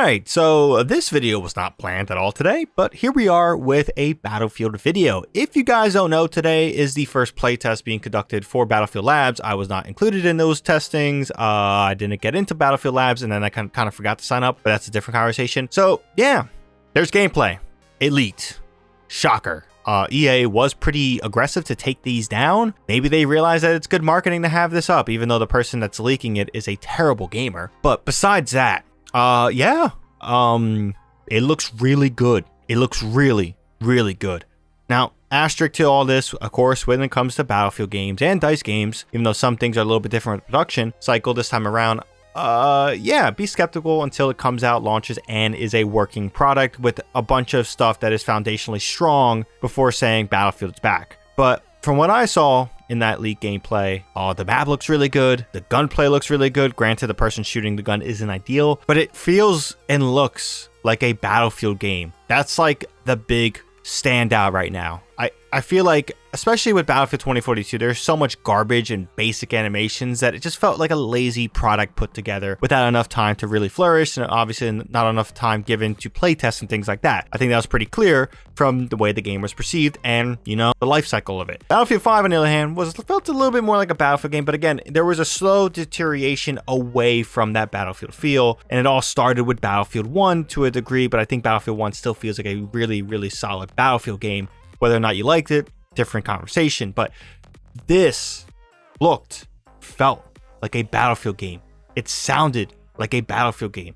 Alright, so this video was not planned at all today, but here we are with a Battlefield video. If you guys don't know, today is the first playtest being conducted for Battlefield Labs. I was not included in those testings. I didn't get into Battlefield Labs, and then I kind of forgot to sign up, but that's a different conversation. So yeah, there's gameplay. It leaked. Shocker. EA was pretty aggressive to take these down. Maybe they realize that it's good marketing to have this up, even though the person that's leaking it is a terrible gamer. But besides that, it looks really good. It looks really, really good. Now, asterisk to all this, of course, when it comes to Battlefield games and DICE games, even though some things are a little bit different with the production cycle this time around, be skeptical until it comes out, launches, and is a working product with a bunch of stuff that is foundationally strong before saying Battlefield's back. But from what I saw in that leak gameplay, the map looks really good. The gunplay looks really good. Granted, the person shooting the gun isn't ideal, but it feels and looks like a Battlefield game. That's like the big standout right now. I feel like, especially with Battlefield 2042, there's so much garbage and basic animations that it just felt like a lazy product put together without enough time to really flourish, and obviously not enough time given to playtest and things like that. I think that was pretty clear from the way the game was perceived and, you know, the life cycle of it. Battlefield 5, on the other hand, felt a little bit more like a Battlefield game, but again, there was a slow deterioration away from that Battlefield feel, and it all started with Battlefield 1 to a degree, but I think Battlefield 1 still feels like a really, really solid Battlefield game. Whether or not you liked it, different conversation, but this felt like a Battlefield game. It sounded like a Battlefield game.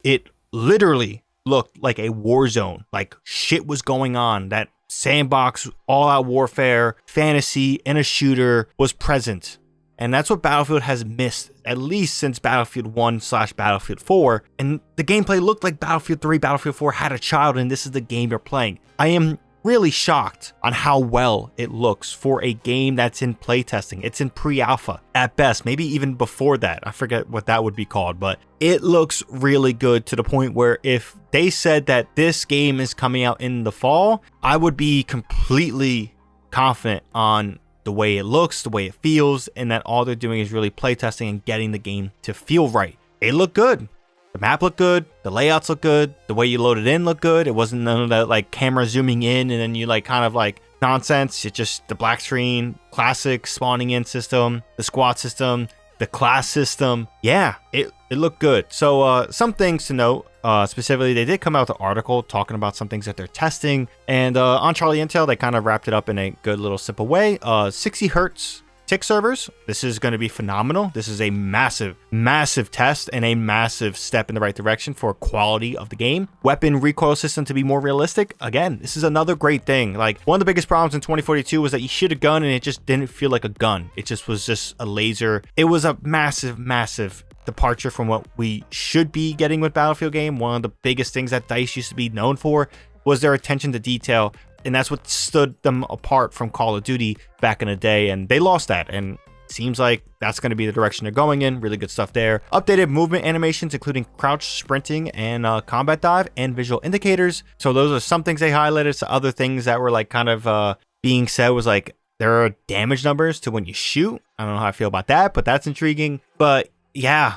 It literally looked like a war zone, like shit was going on. That sandbox, all-out warfare, fantasy, and a shooter was present. And that's what Battlefield has missed, at least since Battlefield 1/Battlefield 4. And the gameplay looked like Battlefield 3, Battlefield 4 had a child, and this is the game you're playing. I am really shocked on how well it looks for a game that's in playtesting. It's in pre-alpha at best, maybe even before that. I forget what that would be called, but it looks really good to the point where if they said that this game is coming out in the fall, I would be completely confident on the way it looks, the way it feels, and that all they're doing is really playtesting and getting the game to feel right. It looked good. The map looked good, the layouts look good, the way you load it in looked good. It wasn't none of that like camera zooming in and then you like kind of like nonsense. It's just the black screen, classic spawning in system, the squad system, the class system. Yeah, it looked good. So some things to note, specifically they did come out with an article talking about some things that they're testing, and on Charlie Intel they kind of wrapped it up in a good little simple way. 60 hertz tick servers. This is going to be phenomenal. This is a massive, massive test and a massive step in the right direction for quality of the game. Weapon recoil system to be more realistic. Again, this is another great thing. Like, one of the biggest problems in 2042 was that you shoot a gun and it just didn't feel like a gun. It just was just a laser. It was a massive, massive departure from what we should be getting with Battlefield game. One of the biggest things that DICE used to be known for was their attention to detail. And that's what stood them apart from Call of Duty back in the day. And they lost that. And it seems like that's going to be the direction they're going in. Really good stuff there. Updated movement animations, including crouch, sprinting, and combat dive, and visual indicators. So those are some things they highlighted. So other things that were like kind of being said was like, there are damage numbers to when you shoot. I don't know how I feel about that, but that's intriguing. But yeah,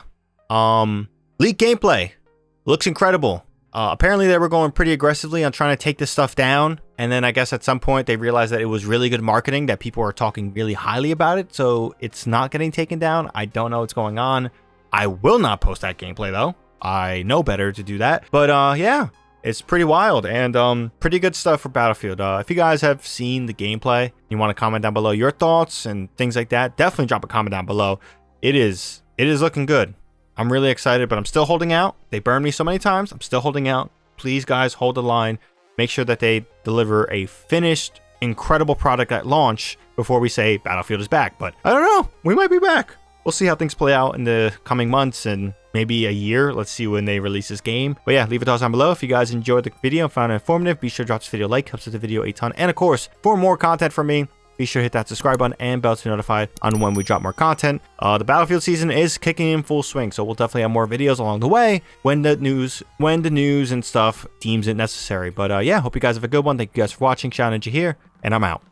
leak gameplay looks incredible. Apparently they were going pretty aggressively on trying to take this stuff down. And then I guess at some point they realized that it was really good marketing, that people are talking really highly about it. So it's not getting taken down. I don't know what's going on. I will not post that gameplay though. I know better to do that. But yeah, it's pretty wild and pretty good stuff for Battlefield. If you guys have seen the gameplay, you want to comment down below your thoughts and things like that, definitely drop a comment down below. It is looking good. I'm really excited, but I'm still holding out. They burned me so many times. I'm still holding out. Please, guys, hold the line. Make sure that they deliver a finished, incredible product at launch before we say Battlefield is back. But I don't know. We might be back. We'll see how things play out in the coming months and maybe a year. Let's see when they release this game. But yeah, leave a thoughts down below. If you guys enjoyed the video and found it informative, be sure to drop this video a like. Helps with the video a ton. And of course, for more content from me, be sure to hit that subscribe button and bell to be notified on when we drop more content. The Battlefield season is kicking in full swing, so we'll definitely have more videos along the way when the news and stuff deems it necessary. But yeah, hope you guys have a good one. Thank you guys for watching. ShadowNinja here, and I'm out.